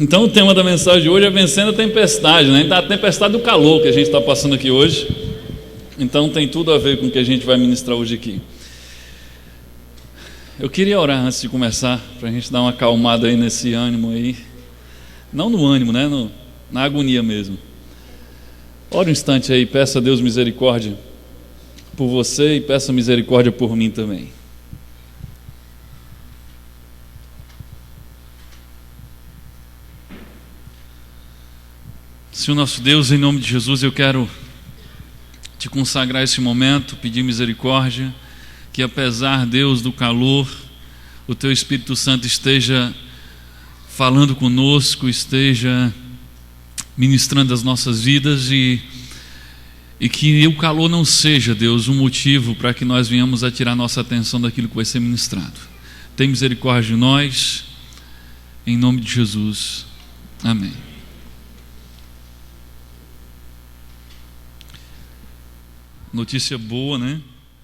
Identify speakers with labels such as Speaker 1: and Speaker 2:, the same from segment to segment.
Speaker 1: Então o tema da mensagem de hoje é vencendo a tempestade, né? A tempestade do calor que a gente está passando aqui hoje. Então tem tudo a ver com o que a gente vai ministrar hoje aqui. Eu queria orar antes de começar, para a gente dar uma acalmada aí nesse ânimo aí. Não no ânimo, né? Na agonia mesmo. Ora um instante aí, peça a Deus misericórdia por você e peça misericórdia por mim também. Senhor nosso Deus, em nome de Jesus, eu quero te consagrar esse momento, pedir misericórdia, que apesar, Deus, do calor, o Teu Espírito Santo esteja falando conosco, esteja ministrando as nossas vidas e que o calor não seja, Deus, um motivo para que nós venhamos a tirar nossa atenção daquilo que vai ser ministrado. Tem misericórdia de nós, em nome de Jesus. Amém. Notícia boa, né?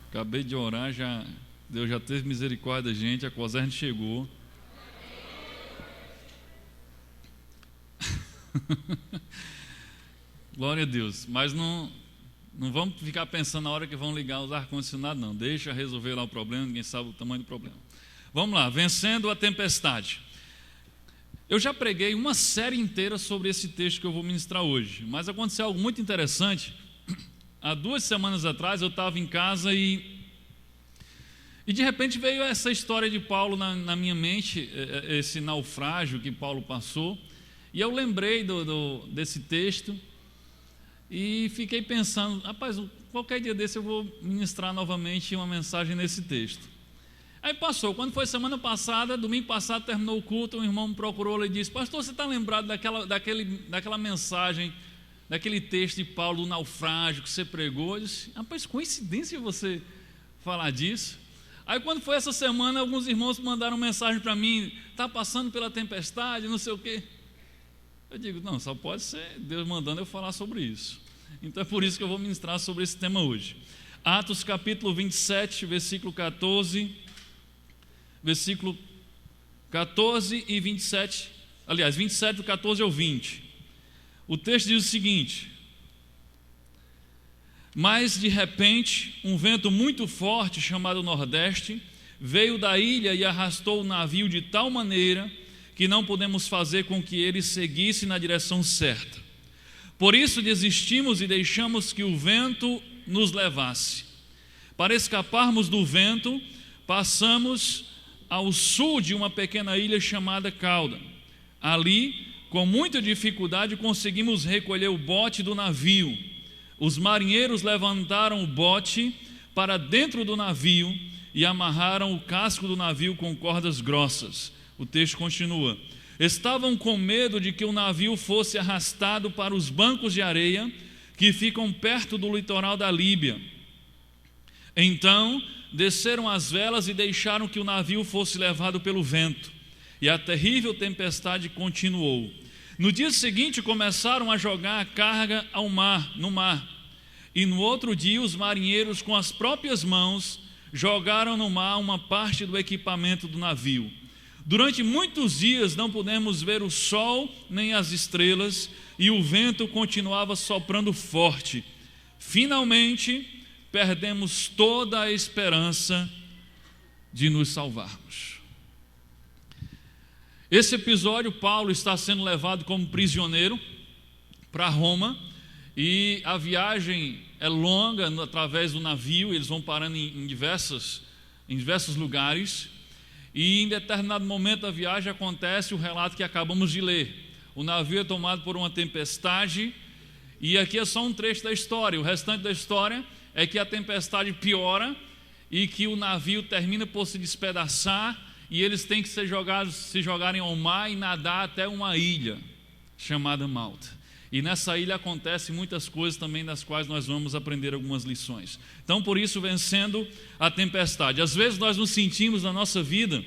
Speaker 1: Acabei de orar, Deus já teve misericórdia da gente, a Coserne chegou. Glória a Deus. Mas não vamos ficar pensando na hora que vão ligar os ar-condicionados, não. Deixa resolver lá o problema, ninguém sabe o tamanho do problema. Vamos lá, vencendo a tempestade. Eu já preguei uma série inteira sobre esse texto que eu vou ministrar hoje, mas aconteceu algo muito interessante. Há 2 semanas atrás eu estava em casa e de repente veio essa história de Paulo na minha mente, esse naufrágio que Paulo passou, e eu lembrei desse texto e fiquei pensando, rapaz, qualquer dia desse eu vou ministrar novamente uma mensagem nesse texto. Aí passou, quando foi semana passada, domingo passado, terminou o culto, um irmão me procurou e disse: pastor, você está lembrado daquela mensagem, daquele texto de Paulo, do naufrágio que você pregou? Eu disse: rapaz, coincidência você falar disso. Aí quando foi essa semana, alguns irmãos mandaram mensagem para mim: está passando pela tempestade, não sei o quê. Eu digo: não, só pode ser Deus mandando eu falar sobre isso. Então é por isso que eu vou ministrar sobre esse tema hoje. Atos capítulo 27, versículo 14 e 27, aliás, 27 do 14 ao 20. O texto diz o seguinte: mas de repente um vento muito forte, chamado Nordeste, veio da ilha e arrastou o navio de tal maneira que não pudemos fazer com que ele seguisse na direção certa. Por isso desistimos e deixamos que o vento nos levasse. Para escaparmos do vento, passamos ao sul de uma pequena ilha chamada Cauda. Ali, com muita dificuldade, conseguimos recolher o bote do navio. Os marinheiros levantaram o bote para dentro do navio e amarraram o casco do navio com cordas grossas. O texto continua: estavam com medo de que o navio fosse arrastado para os bancos de areia que ficam perto do litoral da Líbia. Então desceram as velas e deixaram que o navio fosse levado pelo vento. E a terrível tempestade continuou. No dia seguinte começaram a jogar a carga no mar. E no outro dia os marinheiros, com as próprias mãos, jogaram no mar uma parte do equipamento do navio. Durante muitos dias não pudemos ver o sol nem as estrelas, e o vento continuava soprando forte. Finalmente, perdemos toda a esperança de nos salvarmos. Esse episódio, Paulo está sendo levado como prisioneiro para Roma, e a viagem é longa através do navio. Eles vão parando em diversos lugares, e em determinado momento da viagem acontece o relato que acabamos de ler. O navio é tomado por uma tempestade, e aqui é só um trecho da história. O restante da história é que a tempestade piora e que o navio termina por se despedaçar, e eles têm que se jogarem ao mar e nadar até uma ilha chamada Malta. E nessa ilha acontecem muitas coisas também, das quais nós vamos aprender algumas lições. Então, por isso, vencendo a tempestade. Às vezes nós nos sentimos na nossa vida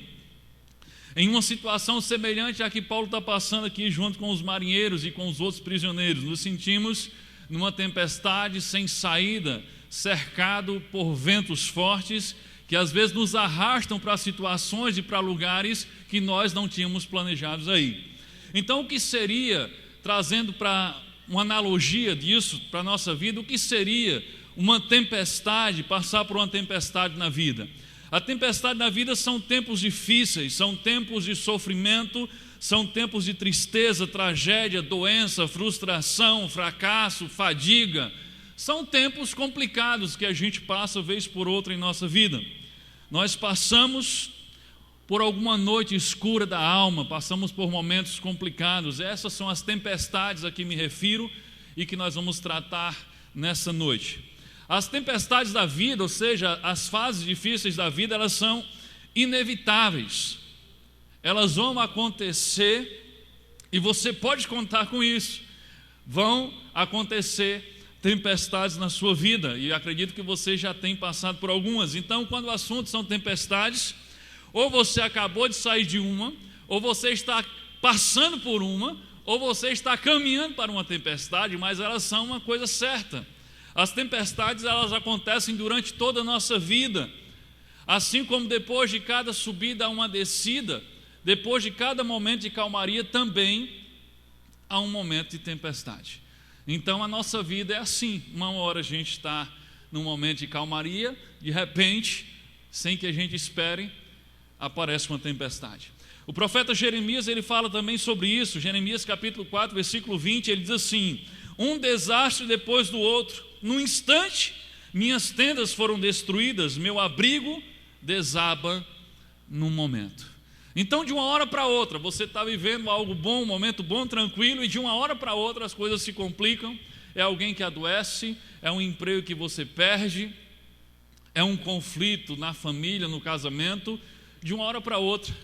Speaker 1: em uma situação semelhante à que Paulo está passando aqui junto com os marinheiros e com os outros prisioneiros. Nos sentimos numa tempestade sem saída, cercado por ventos fortes, que às vezes nos arrastam para situações e para lugares que nós não tínhamos planejados aí. Então, o que seria, trazendo para uma analogia disso para a nossa vida, o que seria uma tempestade, passar por uma tempestade na vida? A tempestade na vida são tempos difíceis, são tempos de sofrimento, são tempos de tristeza, tragédia, doença, frustração, fracasso, fadiga. São tempos complicados que a gente passa vez por outra em nossa vida. Nós passamos por alguma noite escura da alma, passamos por momentos complicados. Essas são as tempestades a que me refiro e que nós vamos tratar nessa noite. As tempestades da vida, ou seja, as fases difíceis da vida, elas são inevitáveis. Elas vão acontecer e você pode contar com isso. Vão acontecer tempestades na sua vida e acredito que você já tem passado por algumas. Então, quando o assunto são tempestades, ou você acabou de sair de uma, ou você está passando por uma, ou você está caminhando para uma tempestade, mas elas são uma coisa certa. As tempestades, elas acontecem durante toda a nossa vida, assim como depois de cada subida há uma descida, depois de cada momento de calmaria também há um momento de tempestade. Então a nossa vida é assim, uma hora a gente está num momento de calmaria, de repente, sem que a gente espere, aparece uma tempestade. O profeta Jeremias, ele fala também sobre isso. Jeremias capítulo 4, versículo 20, ele diz assim: um desastre depois do outro, num instante minhas tendas foram destruídas, meu abrigo desaba num momento. Então, de uma hora para outra, você está vivendo algo bom, um momento bom, tranquilo, e de uma hora para outra as coisas se complicam. É alguém que adoece, é um emprego que você perde, é um conflito na família, no casamento. De uma hora para outra,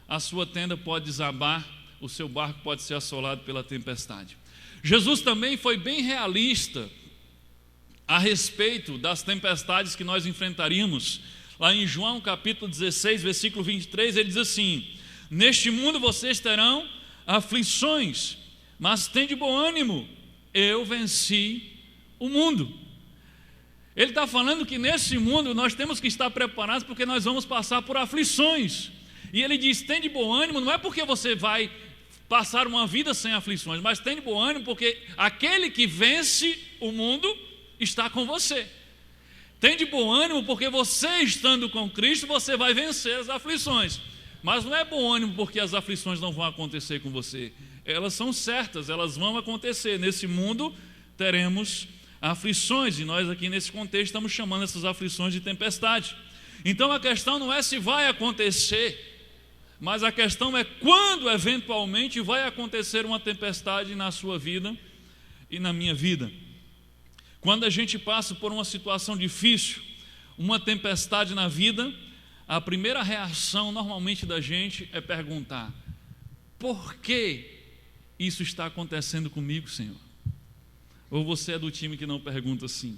Speaker 1: a sua tenda pode desabar, o seu barco pode ser assolado pela tempestade. Jesus também foi bem realista a respeito das tempestades que nós enfrentaríamos. Lá em João capítulo 16, versículo 23, ele diz assim: neste mundo vocês terão aflições, mas tende bom ânimo, eu venci o mundo. Ele está falando que nesse mundo nós temos que estar preparados porque nós vamos passar por aflições. E ele diz: tende bom ânimo, não é porque você vai passar uma vida sem aflições, mas tende bom ânimo porque aquele que vence o mundo está com você. Tende bom ânimo porque você estando com Cristo, você vai vencer as aflições. Mas não é bom ânimo porque as aflições não vão acontecer com você. Elas são certas, elas vão acontecer. Nesse mundo teremos aflições, e nós aqui nesse contexto estamos chamando essas aflições de tempestade. Então a questão não é se vai acontecer, mas a questão é quando eventualmente vai acontecer uma tempestade na sua vida e na minha vida. Quando a gente passa por uma situação difícil, uma tempestade na vida, a primeira reação normalmente da gente é perguntar: por que isso está acontecendo comigo, Senhor? Ou você é do time que não pergunta assim?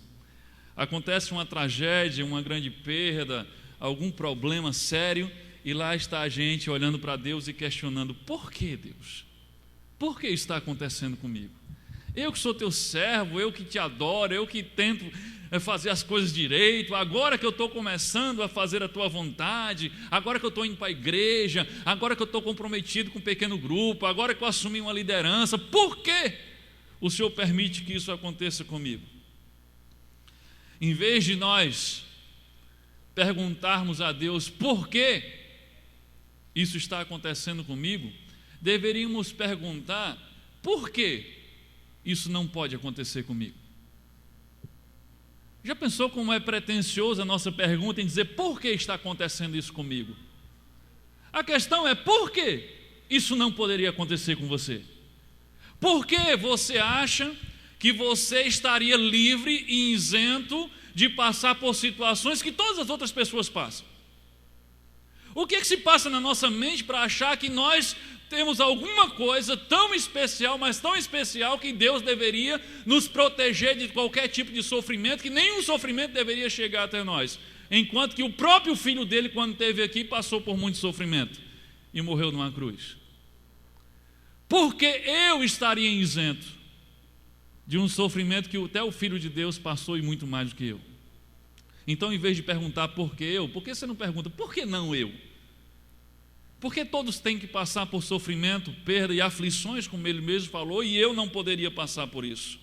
Speaker 1: Acontece uma tragédia, uma grande perda, algum problema sério, e lá está a gente olhando para Deus e questionando: por que, Deus? Por que está acontecendo comigo? Eu que sou teu servo, eu que te adoro, eu que tento fazer as coisas direito, agora que eu estou começando a fazer a tua vontade, agora que eu estou indo para a igreja, agora que eu estou comprometido com um pequeno grupo, agora que eu assumi uma liderança, por que o Senhor permite que isso aconteça comigo? Em vez de nós perguntarmos a Deus por que isso está acontecendo comigo, deveríamos perguntar: por que isso não pode acontecer comigo? Já pensou como é pretensiosa a nossa pergunta em dizer: por que está acontecendo isso comigo? A questão é: por que isso não poderia acontecer com você? Por que você acha que você estaria livre e isento de passar por situações que todas as outras pessoas passam? O que se passa na nossa mente para achar que nós temos alguma coisa tão especial, mas tão especial, que Deus deveria nos proteger de qualquer tipo de sofrimento, que nenhum sofrimento deveria chegar até nós, enquanto que o próprio filho dele, quando esteve aqui, passou por muito sofrimento e morreu numa cruz? Porque eu estaria isento de um sofrimento que até o Filho de Deus passou, e muito mais do que eu? Então, em vez de perguntar por que eu, por que você não pergunta por que não eu? Porque todos têm que passar por sofrimento, perda e aflições, como ele mesmo falou, e eu não poderia passar por isso.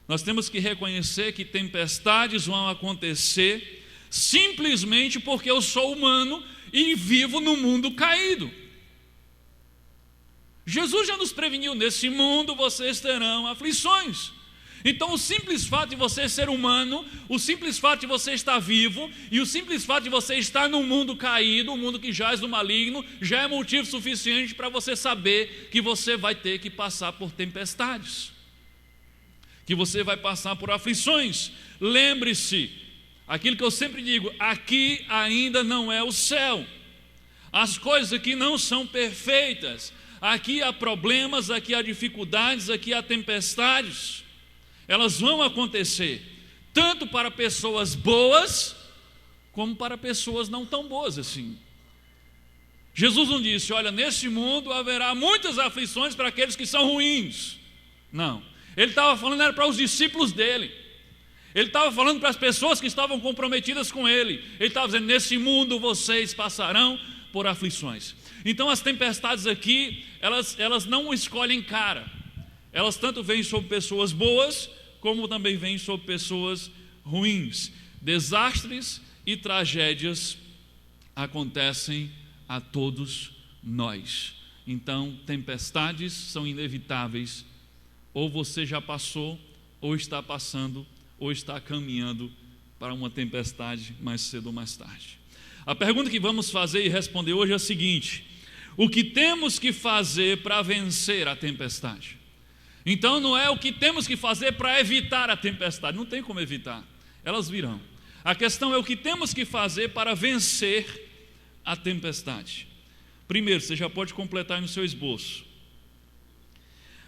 Speaker 1: Nós temos que reconhecer que tempestades vão acontecer simplesmente porque eu sou humano e vivo no mundo caído. Jesus já nos preveniu: nesse mundo vocês terão aflições. Então o simples fato de você ser humano, o simples fato de você estar vivo e o simples fato de você estar num mundo caído, um mundo que jaz do maligno, já é motivo suficiente para você saber que você vai ter que passar por tempestades, que você vai passar por aflições. Lembre-se, aquilo que eu sempre digo: aqui ainda não é o céu. As coisas aqui não são perfeitas. Aqui há problemas, aqui há dificuldades, aqui há tempestades. Elas vão acontecer, tanto para pessoas boas, como para pessoas não tão boas assim. Jesus não disse: olha, neste mundo haverá muitas aflições para aqueles que são ruins. Não, ele estava falando era para os discípulos dele. Ele estava falando para as pessoas que estavam comprometidas com ele. Ele estava dizendo: nesse mundo vocês passarão por aflições. Então as tempestades aqui, elas não escolhem cara. Elas tanto vêm sobre pessoas boas, como também vêm sobre pessoas ruins. Desastres e tragédias acontecem a todos nós. Então, tempestades são inevitáveis. Ou você já passou, ou está passando, ou está caminhando para uma tempestade mais cedo ou mais tarde. A pergunta que vamos fazer e responder hoje é a seguinte: o que temos que fazer para vencer a tempestade? Então não é o que temos que fazer para evitar a tempestade, não tem como evitar, elas virão. A questão é o que temos que fazer para vencer a tempestade. Primeiro, você já pode completar no seu esboço.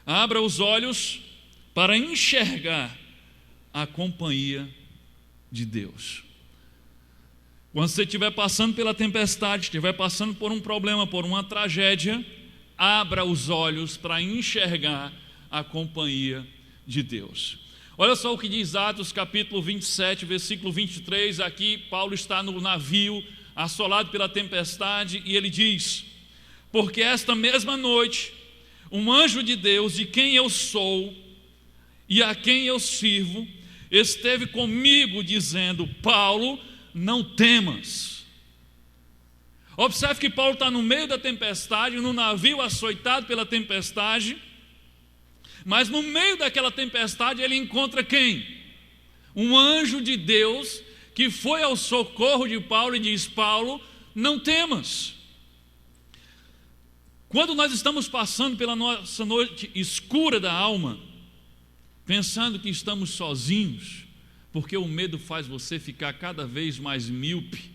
Speaker 1: Abra os olhos para enxergar a companhia de Deus. Quando você estiver passando pela tempestade, estiver passando por um problema, por uma tragédia, abra os olhos para enxergar a companhia de Deus. Olha só o que diz Atos capítulo 27, versículo 23. Aqui Paulo está no navio, assolado pela tempestade, e ele diz: porque esta mesma noite um anjo de Deus, de quem eu sou e a quem eu sirvo, esteve comigo dizendo: Paulo, não temas. Observe que Paulo está no meio da tempestade, no navio açoitado pela tempestade, mas no meio daquela tempestade ele encontra quem? Um anjo de Deus que foi ao socorro de Paulo e diz: Paulo, não temas. Quando nós estamos passando pela nossa noite escura da alma, pensando que estamos sozinhos, porque o medo faz você ficar cada vez mais míope,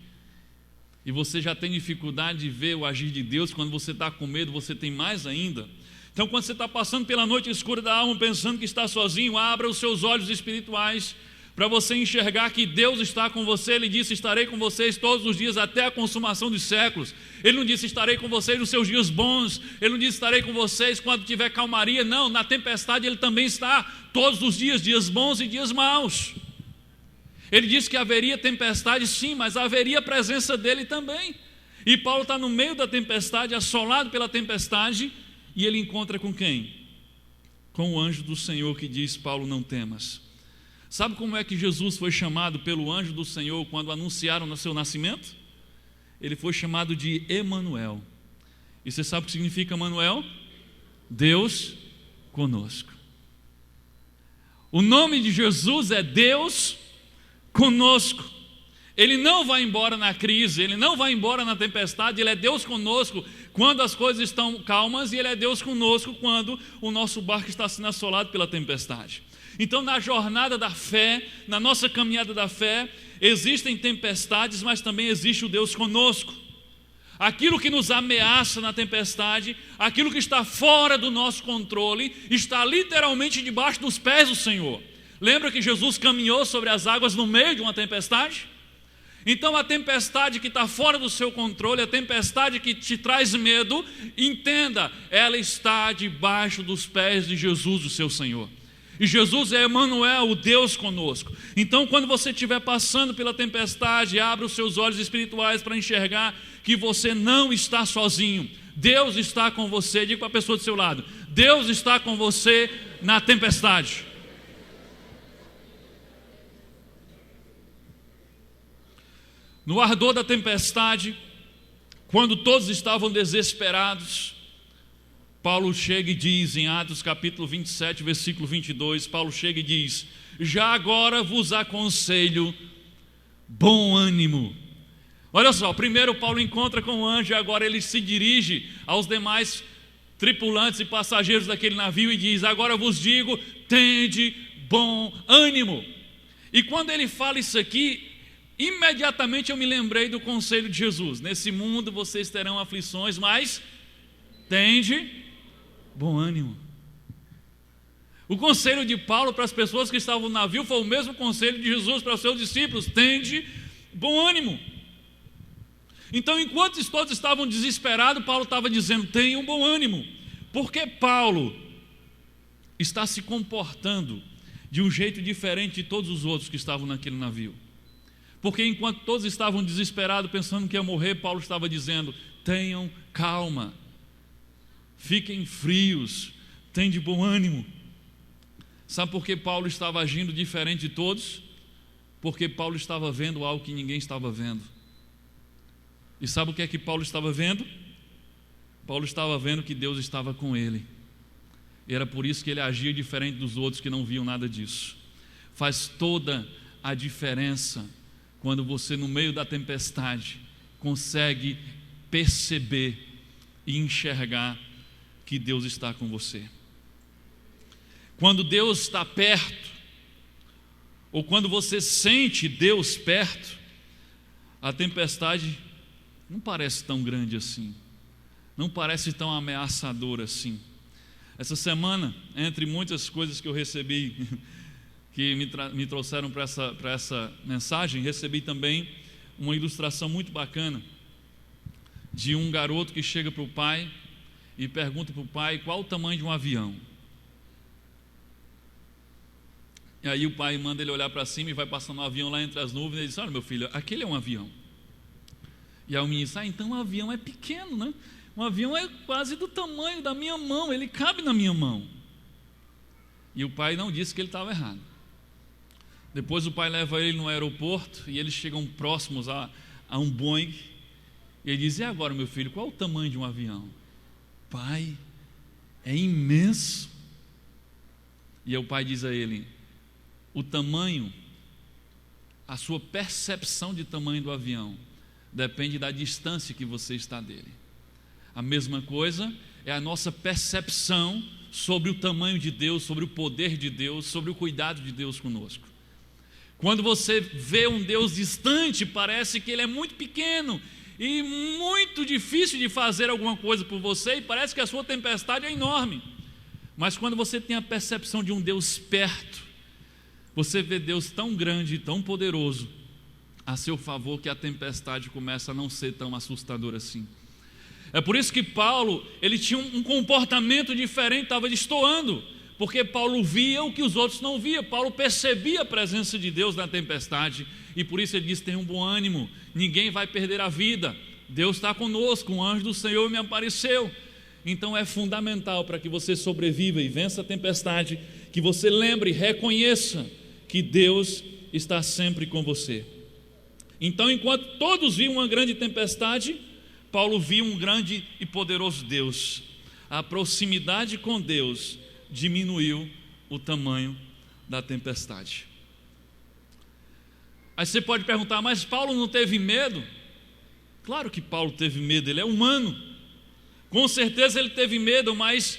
Speaker 1: e você já tem dificuldade de ver o agir de Deus. Quando você está com medo, você tem mais ainda. Então, quando você está passando pela noite escura da alma, pensando que está sozinho, abra os seus olhos espirituais para você enxergar que Deus está com você. Ele disse: estarei com vocês todos os dias até a consumação dos séculos. Ele não disse: estarei com vocês nos seus dias bons. Ele não disse: estarei com vocês quando tiver calmaria. Não, na tempestade Ele também está todos os dias, dias bons e dias maus. Ele disse que haveria tempestade, sim, mas haveria a presença dEle também. E Paulo está no meio da tempestade, assolado pela tempestade, e ele encontra com quem? Com o anjo do Senhor que diz: Paulo, não temas. Sabe como é que Jesus foi chamado pelo anjo do Senhor quando anunciaram o seu nascimento? Ele foi chamado de Emanuel. E você sabe o que significa Emanuel? Deus conosco. O nome de Jesus é Deus conosco. Ele não vai embora na crise, Ele não vai embora na tempestade. Ele é Deus conosco quando as coisas estão calmas, e Ele é Deus conosco quando o nosso barco está sendo assolado pela tempestade. Então, na jornada da fé, na nossa caminhada da fé, existem tempestades, mas também existe o Deus conosco. Aquilo que nos ameaça na tempestade, aquilo que está fora do nosso controle, está literalmente debaixo dos pés do Senhor. Lembra que Jesus caminhou sobre as águas no meio de uma tempestade? Então a tempestade que está fora do seu controle, a tempestade que te traz medo, entenda, ela está debaixo dos pés de Jesus, o seu Senhor. E Jesus é Emanuel, o Deus conosco. Então, quando você estiver passando pela tempestade, abra os seus olhos espirituais para enxergar que você não está sozinho. Deus está com você. Diga para a pessoa do seu lado: Deus está com você na tempestade. No ardor da tempestade, quando todos estavam desesperados, Paulo chega e diz em Atos capítulo 27, versículo 22, Paulo chega e diz: já agora vos aconselho bom ânimo. Olha só, primeiro Paulo encontra com o anjo, e agora ele se dirige aos demais tripulantes e passageiros daquele navio e diz: agora vos digo, tende bom ânimo. E quando ele fala isso aqui, imediatamente eu me lembrei do conselho de Jesus: nesse mundo vocês terão aflições, mas tende bom ânimo. O conselho de Paulo para as pessoas que estavam no navio foi o mesmo conselho de Jesus para os seus discípulos: tende bom ânimo. Então, enquanto todos estavam desesperados, Paulo estava dizendo: tenham bom ânimo. Porque Paulo está se comportando de um jeito diferente de todos os outros que estavam naquele navio. Porque enquanto todos estavam desesperados, pensando que ia morrer, Paulo estava dizendo: tenham calma, fiquem frios, tenham de bom ânimo. Sabe por que Paulo estava agindo diferente de todos? Porque Paulo estava vendo algo que ninguém estava vendo. E sabe o que é que Paulo estava vendo? Paulo estava vendo que Deus estava com ele. E era por isso que ele agia diferente dos outros que não viam nada disso. Faz toda a diferença quando você, no meio da tempestade, consegue perceber e enxergar que Deus está com você. Quando Deus está perto, ou quando você sente Deus perto, a tempestade não parece tão grande assim, não parece tão ameaçadora assim. Essa semana, entre muitas coisas que eu recebi, que me trouxeram para essa mensagem, recebi também uma ilustração muito bacana de um garoto que chega para o pai e pergunta para o pai qual o tamanho de um avião. E aí o pai manda ele olhar para cima e vai passando um avião lá entre as nuvens, e ele diz: olha, meu filho, aquele é um avião. E aí o menino diz: então um avião é pequeno, né? Um avião é quase do tamanho da minha mão, ele cabe na minha mão. E o pai não disse que ele estava errado. Depois o pai leva ele no aeroporto e eles chegam próximos a um Boeing. E ele diz: e agora, meu filho, qual é o tamanho de um avião? Pai, é imenso. E aí o pai diz a ele: o tamanho, a sua percepção de tamanho do avião depende da distância que você está dele. A mesma coisa é a nossa percepção sobre o tamanho de Deus, sobre o poder de Deus, sobre o cuidado de Deus conosco. Quando você vê um Deus distante, parece que ele é muito pequeno e muito difícil de fazer alguma coisa por você, e parece que a sua tempestade é enorme. Mas quando você tem a percepção de um Deus perto, você vê Deus tão grande e tão poderoso a seu favor, que a tempestade começa a não ser tão assustadora assim. É por isso que Paulo, ele tinha um comportamento diferente, estava destoando, porque Paulo via o que os outros não viam. Paulo percebia a presença de Deus na tempestade, e por isso ele disse: tenha um bom ânimo, ninguém vai perder a vida, Deus está conosco, um anjo do Senhor me apareceu. Então é fundamental para que você sobreviva e vença a tempestade, que você lembre e reconheça que Deus está sempre com você. Então, enquanto todos viam uma grande tempestade, Paulo viu um grande e poderoso Deus. A proximidade com Deus diminuiu o tamanho da tempestade. Aí você pode perguntar: mas Paulo não teve medo? Claro que Paulo teve medo, ele é humano. Com certeza ele teve medo, mas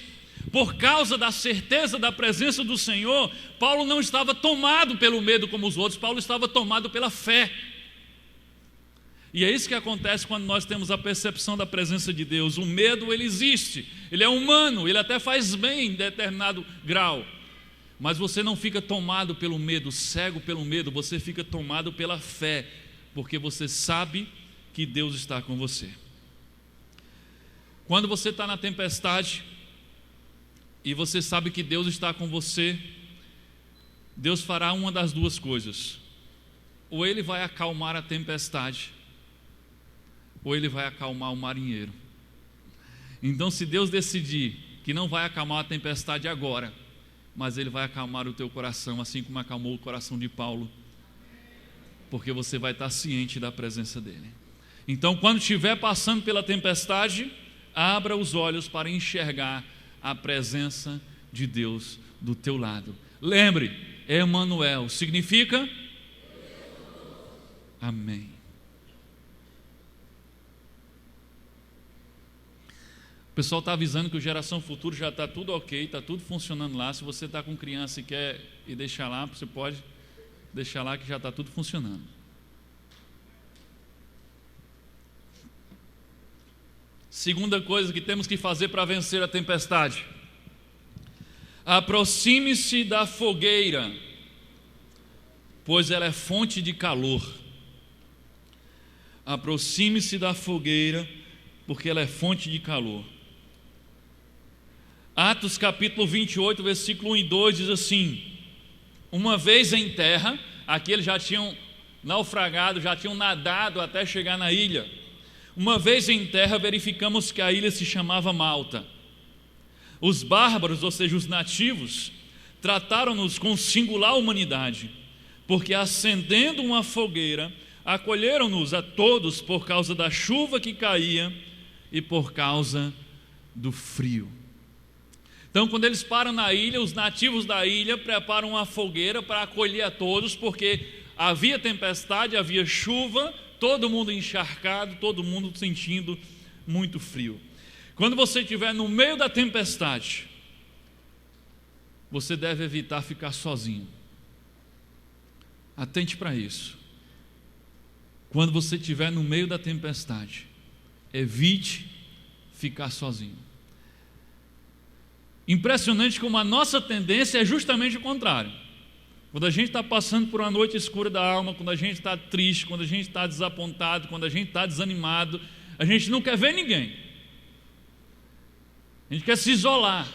Speaker 1: por causa da certeza da presença do Senhor, Paulo não estava tomado pelo medo como os outros, Paulo estava tomado pela fé. E é isso que acontece quando nós temos a percepção da presença de Deus. O medo, ele existe, ele é humano, ele até faz bem em determinado grau, mas você não fica tomado pelo medo, cego pelo medo, você fica tomado pela fé, porque você sabe que Deus está com você. Quando você está na tempestade e você sabe que Deus está com você, Deus fará uma das duas coisas: ou Ele vai acalmar a tempestade, ou Ele vai acalmar o marinheiro. Então, se Deus decidir que não vai acalmar a tempestade agora, mas Ele vai acalmar o teu coração, assim como acalmou o coração de Paulo, porque você vai estar ciente da presença dEle. Então, quando estiver passando pela tempestade, abra os olhos para enxergar a presença de Deus do teu lado. Lembre, Emanuel significa amém. O pessoal está avisando que o Geração Futuro já está tudo ok, está tudo funcionando lá. Se você está com criança e quer ir deixar lá, você pode deixar lá que já está tudo funcionando. Segunda coisa que temos que fazer para vencer a tempestade: aproxime-se da fogueira, pois ela é fonte de calor. Aproxime-se da fogueira, porque ela é fonte de calor. Atos capítulo 28, versículo 1 e 2 diz assim: uma vez em terra, aqui eles já tinham naufragado, já tinham nadado até chegar na ilha. Uma vez em terra, verificamos que a ilha se chamava Malta. Os bárbaros, ou seja, os nativos, trataram-nos com singular humanidade, porque acendendo uma fogueira, acolheram-nos a todos por causa da chuva que caía e por causa do frio. Então, quando eles param na ilha, os nativos da ilha preparam uma fogueira para acolher a todos, porque havia tempestade, havia chuva, todo mundo encharcado, todo mundo sentindo muito frio. Quando você estiver no meio da tempestade, você deve evitar ficar sozinho. Atente para isso. Quando você estiver no meio da tempestade, evite ficar sozinho. Impressionante como a nossa tendência é justamente o contrário. Quando a gente está passando por uma noite escura da alma, quando a gente está triste, quando a gente está desapontado, quando a gente está desanimado, a gente não quer ver ninguém. A gente quer se isolar.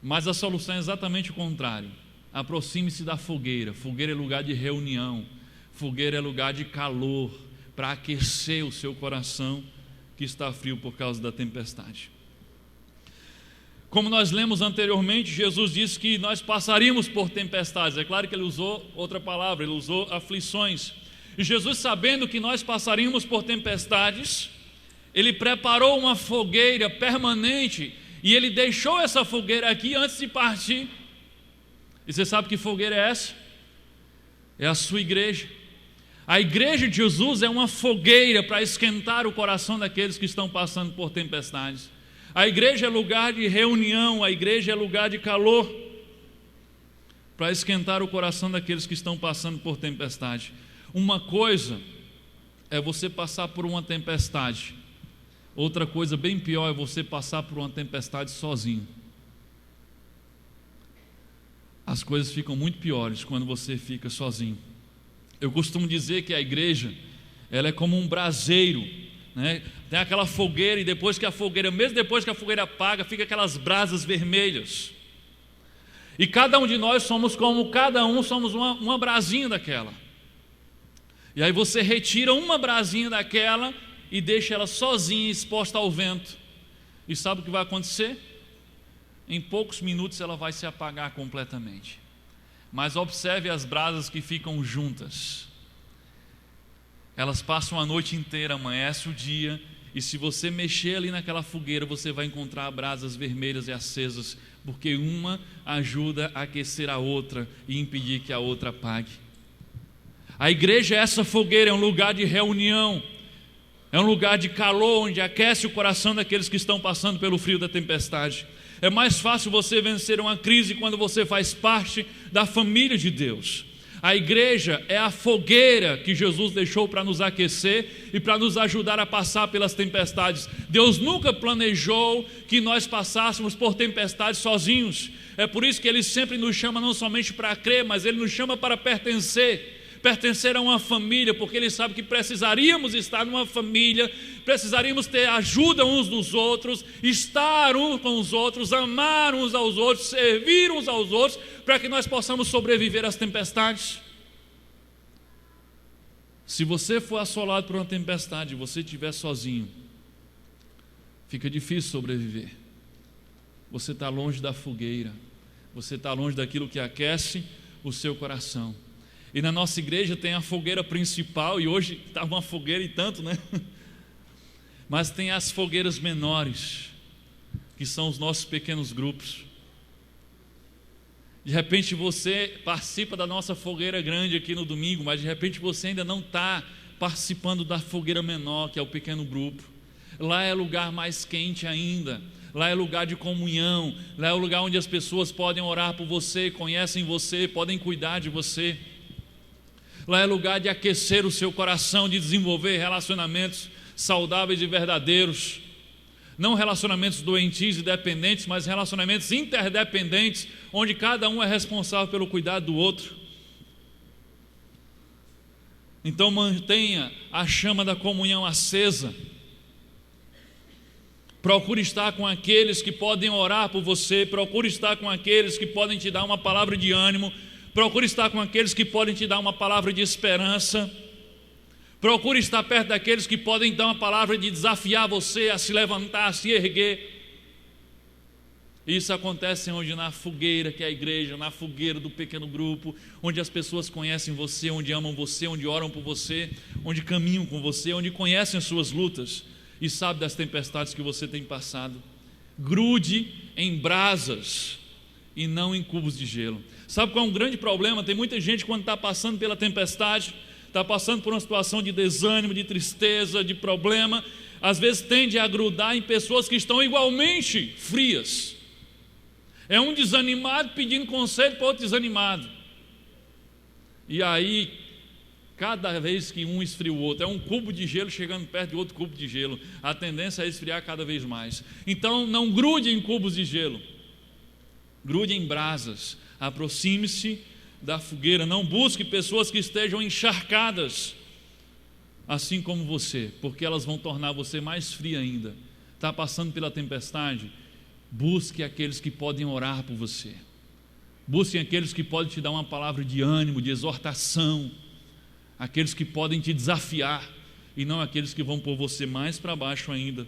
Speaker 1: Mas a solução é exatamente o contrário. Aproxime-se da fogueira. Fogueira é lugar de reunião. Fogueira é lugar de calor, para aquecer o seu coração que está frio por causa da tempestade. Como nós lemos anteriormente, Jesus disse que nós passaríamos por tempestades. É claro que ele usou outra palavra, ele usou aflições. E Jesus, sabendo que nós passaríamos por tempestades, ele preparou uma fogueira permanente e ele deixou essa fogueira aqui antes de partir. E você sabe que fogueira é essa? É a sua igreja. A igreja de Jesus é uma fogueira para esquentar o coração daqueles que estão passando por tempestades. A igreja é lugar de reunião, a igreja é lugar de calor, para esquentar o coração daqueles que estão passando por tempestade. Uma coisa é você passar por uma tempestade, outra coisa bem pior é você passar por uma tempestade sozinho. As coisas ficam muito piores quando você fica sozinho. Eu costumo dizer que a igreja, ela é como um braseiro, né? Tem aquela fogueira e depois que a fogueira, mesmo depois que a fogueira apaga, fica aquelas brasas vermelhas. E cada um de nós somos como cada um, somos uma brasinha daquela. E aí você retira uma brasinha daquela e deixa ela sozinha, exposta ao vento. E sabe o que vai acontecer? Em poucos minutos ela vai se apagar completamente. Mas observe as brasas que ficam juntas. Elas passam a noite inteira, amanhece o dia, e se você mexer ali naquela fogueira, você vai encontrar brasas vermelhas e acesas, porque uma ajuda a aquecer a outra e impedir que a outra apague. A igreja é essa fogueira, é um lugar de reunião, é um lugar de calor, onde aquece o coração daqueles que estão passando pelo frio da tempestade. É mais fácil você vencer uma crise quando você faz parte da família de Deus. A igreja é a fogueira que Jesus deixou para nos aquecer e para nos ajudar a passar pelas tempestades. Deus nunca planejou que nós passássemos por tempestades sozinhos. É por isso que Ele sempre nos chama não somente para crer, mas Ele nos chama para pertencer, pertencer a uma família, porque Ele sabe que precisaríamos estar numa família, precisaríamos ter ajuda uns dos outros, estar uns com os outros, amar uns aos outros, servir uns aos outros, para que nós possamos sobreviver às tempestades. Se você for assolado por uma tempestade e você estiver sozinho, fica difícil sobreviver. Você está longe da fogueira, você está longe daquilo que aquece o seu coração. E na nossa igreja tem a fogueira principal, e hoje está uma fogueira e tanto, né? Mas tem as fogueiras menores, que são os nossos pequenos grupos. De repente você participa da nossa fogueira grande aqui no domingo, mas de repente você ainda não está participando da fogueira menor, que é o pequeno grupo. Lá é lugar mais quente ainda, lá é lugar de comunhão, lá é o lugar onde as pessoas podem orar por você, conhecem você, podem cuidar de você. Lá é lugar de aquecer o seu coração, de desenvolver relacionamentos saudáveis e verdadeiros. Não relacionamentos doentios e dependentes, mas relacionamentos interdependentes, onde cada um é responsável pelo cuidado do outro. Então mantenha a chama da comunhão acesa. Procure estar com aqueles que podem orar por você, procure estar com aqueles que podem te dar uma palavra de ânimo, procure estar com aqueles que podem te dar uma palavra de esperança, procure estar perto daqueles que podem dar uma palavra de desafiar você a se levantar, a se erguer. Isso acontece onde? Na fogueira que é a igreja, na fogueira do pequeno grupo, onde as pessoas conhecem você, onde amam você, onde oram por você, onde caminham com você, onde conhecem as suas lutas e sabem das tempestades que você tem passado. Grude em brasas e não em cubos de gelo. Sabe qual é um grande problema? Tem muita gente, quando está passando pela tempestade, está passando por uma situação de desânimo, de tristeza, de problema, às vezes tende a grudar em pessoas que estão igualmente frias. É um desanimado pedindo conselho para outro desanimado, e aí cada vez que um esfria o outro, é um cubo de gelo chegando perto de outro cubo de gelo, a tendência é esfriar cada vez mais. Então não grude em cubos de gelo, grude em brasas, aproxime-se da fogueira, não busque pessoas que estejam encharcadas, assim como você, porque elas vão tornar você mais frio ainda. Está passando pela tempestade? Busque aqueles que podem orar por você, busque aqueles que podem te dar uma palavra de ânimo, de exortação, aqueles que podem te desafiar, e não aqueles que vão pôr você mais para baixo ainda.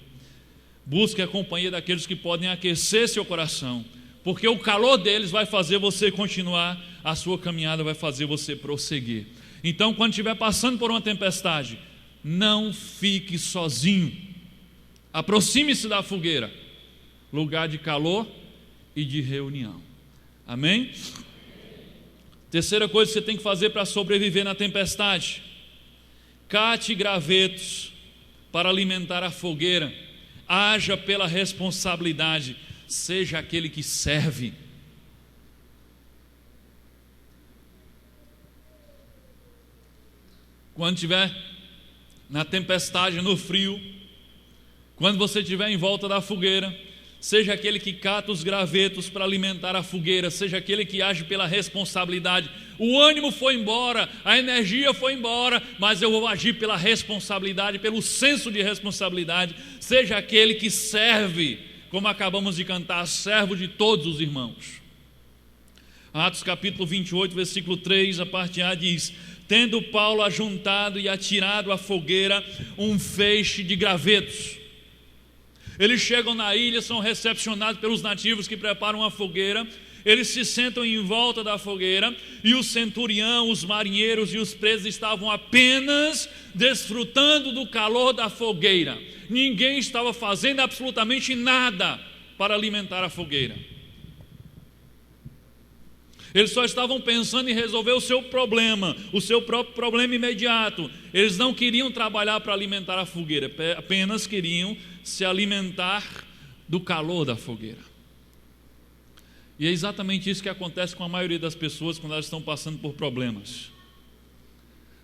Speaker 1: Busque a companhia daqueles que podem aquecer seu coração, porque o calor deles vai fazer você continuar a sua caminhada, vai fazer você prosseguir. Então, quando estiver passando por uma tempestade, não fique sozinho, aproxime-se da fogueira, lugar de calor e de reunião. Amém? Terceira coisa que você tem que fazer para sobreviver na tempestade: cate gravetos para alimentar a fogueira, haja pela responsabilidade, seja aquele que serve. Quando estiver na tempestade, no frio, quando você estiver em volta da fogueira, seja aquele que cata os gravetos para alimentar a fogueira, seja aquele que age pela responsabilidade. O ânimo foi embora, a energia foi embora, mas eu vou agir pela responsabilidade, pelo senso de responsabilidade. Seja aquele que serve, como acabamos de cantar, servo de todos os irmãos. Atos capítulo 28, versículo 3, a parte A diz: tendo Paulo ajuntado e atirado à fogueira um feixe de gravetos. Eles chegam na ilha, são recepcionados pelos nativos que preparam a fogueira. Eles se sentam em volta da fogueira, e o centurião, os marinheiros e os presos estavam apenas desfrutando do calor da fogueira. Ninguém estava fazendo absolutamente nada para alimentar a fogueira. Eles só estavam pensando em resolver o seu problema, o seu próprio problema imediato. Eles não queriam trabalhar para alimentar a fogueira, apenas queriam se alimentar do calor da fogueira. E é exatamente isso que acontece com a maioria das pessoas quando elas estão passando por problemas.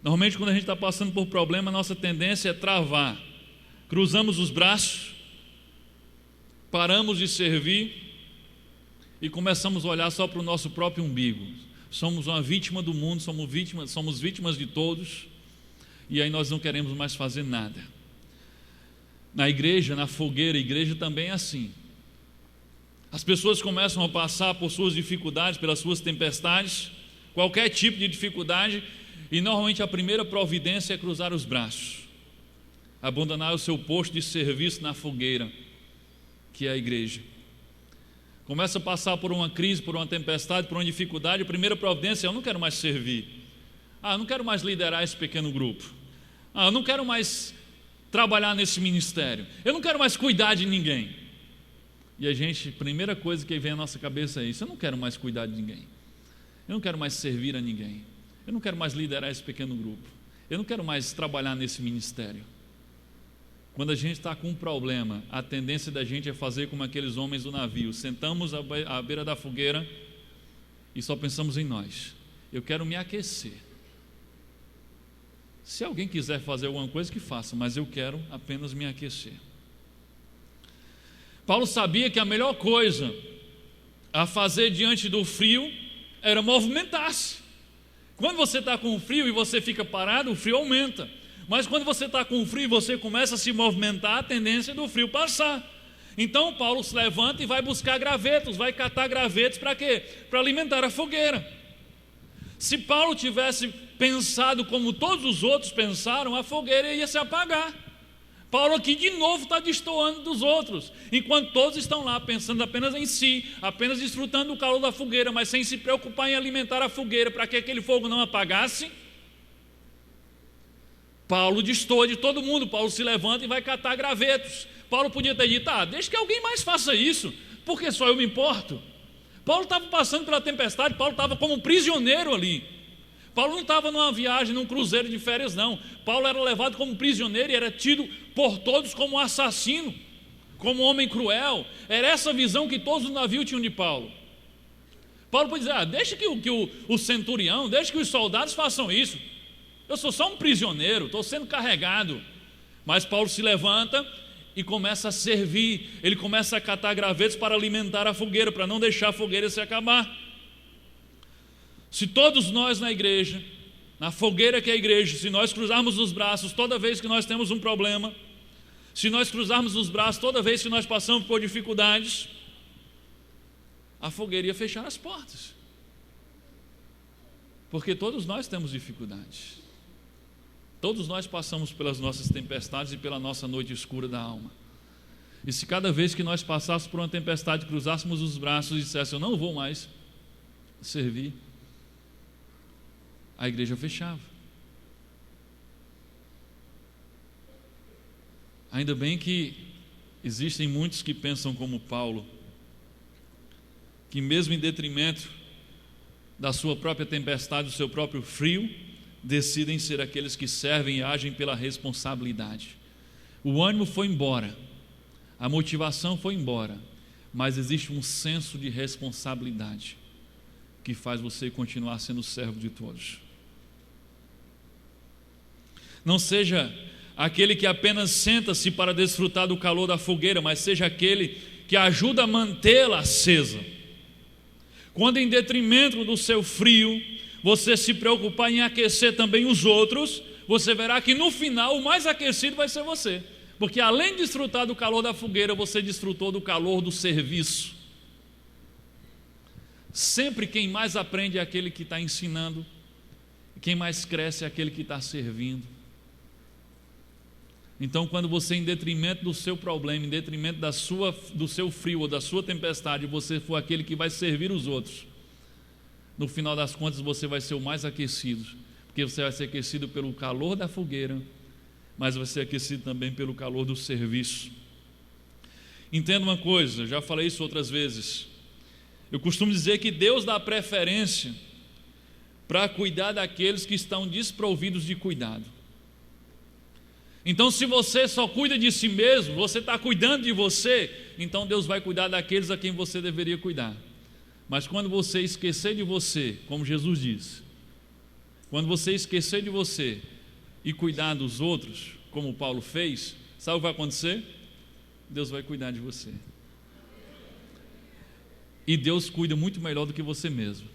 Speaker 1: Normalmente, quando a gente está passando por problema, a nossa tendência é travar. Cruzamos os braços, paramos de servir e começamos a olhar só para o nosso próprio umbigo, Somos uma vítima do mundo, somos vítimas de todos, e aí nós não queremos mais fazer nada. Na igreja, na fogueira, a igreja também é assim. As pessoas começam a passar por suas dificuldades, pelas suas tempestades, qualquer tipo de dificuldade, e normalmente a primeira providência é cruzar os braços, abandonar o seu posto de serviço na fogueira, que é a igreja. Começa a passar por uma crise, por uma tempestade, por uma dificuldade, a primeira providência é: eu não quero mais servir, eu não quero mais liderar esse pequeno grupo, eu não quero mais trabalhar nesse ministério, eu não quero mais cuidar de ninguém. E a primeira coisa que vem à nossa cabeça é isso: eu não quero mais cuidar de ninguém, eu não quero mais servir a ninguém, eu não quero mais liderar esse pequeno grupo, eu não quero mais trabalhar nesse ministério. Quando a gente está com um problema, a tendência da gente é fazer como aqueles homens do navio: sentamos à beira da fogueira e só pensamos em nós. Eu quero me aquecer. Se alguém quiser fazer alguma coisa, que faça, mas eu quero apenas me aquecer. Paulo sabia que a melhor coisa a fazer diante do frio era movimentar-se. Quando você está com frio e você fica parado, o frio aumenta. Mas quando você está com frio e você começa a se movimentar, a tendência é do frio passar. Então Paulo se levanta e vai buscar gravetos, vai catar gravetos para quê? Para alimentar a fogueira. Se Paulo tivesse pensado como todos os outros pensaram, a fogueira ia se apagar. Paulo aqui de novo está destoando dos outros, enquanto todos estão lá pensando apenas em si, apenas desfrutando do calor da fogueira, mas sem se preocupar em alimentar a fogueira para que aquele fogo não apagasse. Paulo destoa de todo mundo. Paulo se levanta e vai catar gravetos. Paulo podia ter dito: deixa que alguém mais faça isso, porque só eu me importo. Paulo estava passando pela tempestade, Paulo estava como um prisioneiro ali. Paulo não estava numa viagem, num cruzeiro de férias, não. Paulo era levado como prisioneiro e era tido por todos como um assassino, como um homem cruel. Era essa visão que todos no navio tinham de Paulo. Paulo pode dizer: deixa que o centurião, deixa que os soldados façam isso. Eu sou só um prisioneiro, estou sendo carregado. Mas Paulo se levanta e começa a servir. Ele começa a catar gravetos para alimentar a fogueira, para não deixar a fogueira se acabar. Se todos nós na igreja, na fogueira que é a igreja, se nós cruzarmos os braços toda vez que nós temos um problema, se nós cruzarmos os braços toda vez que nós passamos por dificuldades, a fogueira ia fechar as portas. Porque todos nós temos dificuldades. Todos nós passamos pelas nossas tempestades e pela nossa noite escura da alma. E se cada vez que nós passássemos por uma tempestade, cruzássemos os braços e disséssemos: eu não vou mais servir, a igreja fechava. Ainda bem que existem muitos que pensam como Paulo, que mesmo em detrimento da sua própria tempestade, do seu próprio frio, decidem ser aqueles que servem e agem pela responsabilidade. O ânimo foi embora, a motivação foi embora, mas existe um senso de responsabilidade que faz você continuar sendo servo de todos. Não seja aquele que apenas senta-se para desfrutar do calor da fogueira, mas seja aquele que ajuda a mantê-la acesa. Quando em detrimento do seu frio, você se preocupar em aquecer também os outros, você verá que no final o mais aquecido vai ser você, porque além de desfrutar do calor da fogueira, você desfrutou do calor do serviço. Sempre quem mais aprende é aquele que está ensinando, quem mais cresce é aquele que está servindo. Então, quando você, em detrimento do seu problema, em detrimento do seu frio ou da sua tempestade, você for aquele que vai servir os outros, no final das contas você vai ser o mais aquecido, porque você vai ser aquecido pelo calor da fogueira, mas vai ser aquecido também pelo calor do serviço. Entenda uma coisa, já falei isso outras vezes, eu costumo dizer que Deus dá preferência para cuidar daqueles que estão desprovidos de cuidado. Então, se você só cuida de si mesmo, você está cuidando de você, então Deus vai cuidar daqueles a quem você deveria cuidar. Mas quando você esquecer de você, como Jesus disse, quando você esquecer de você e cuidar dos outros, como Paulo fez, sabe o que vai acontecer? Deus vai cuidar de você. E Deus cuida muito melhor do que você mesmo.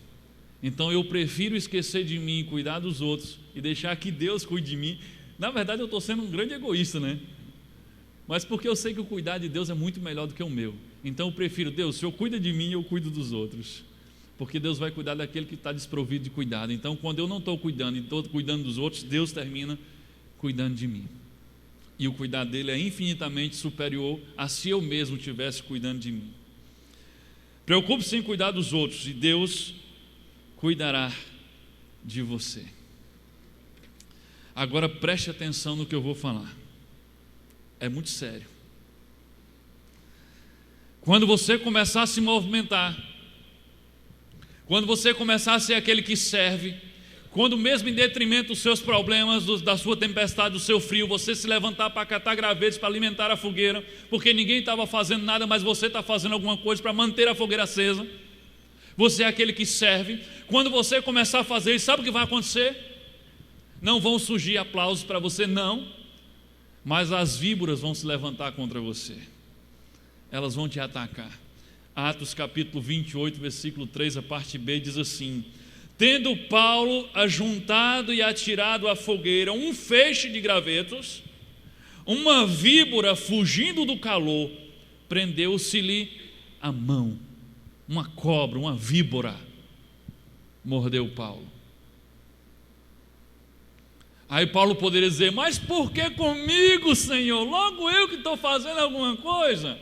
Speaker 1: Então eu prefiro esquecer de mim e cuidar dos outros e deixar que Deus cuide de mim. Na verdade eu estou sendo um grande egoísta, né? Mas porque eu sei que o cuidar de Deus é muito melhor do que o meu. Então eu prefiro, Deus, o Senhor cuida de mim, eu cuido dos outros. Porque Deus vai cuidar daquele que está desprovido de cuidado. Então quando eu não estou cuidando e estou cuidando dos outros, Deus termina cuidando de mim. E o cuidar dele é infinitamente superior a se eu mesmo estivesse cuidando de mim. Preocupe-se em cuidar dos outros e Deus cuidará de você. Agora preste atenção no que eu vou falar. É muito sério. Quando você começar a se movimentar, quando você começar a ser aquele que serve, quando mesmo em detrimento dos seus problemas, da sua tempestade, do seu frio, você se levantar para catar gravetos, para alimentar a fogueira, porque ninguém estava fazendo nada, mas você está fazendo alguma coisa para manter a fogueira acesa, você é aquele que serve. Quando você começar a fazer isso, sabe o que vai acontecer? Não vão surgir aplausos para você, não, mas as víboras vão se levantar contra você, elas vão te atacar. Atos capítulo 28, versículo 3, a parte B diz assim: tendo Paulo ajuntado e atirado à fogueira um feixe de gravetos, uma víbora, fugindo do calor, prendeu-se-lhe a mão. Uma cobra, uma víbora, mordeu Paulo. Aí Paulo poderia dizer: mas por que comigo, Senhor? Logo eu que estou fazendo alguma coisa.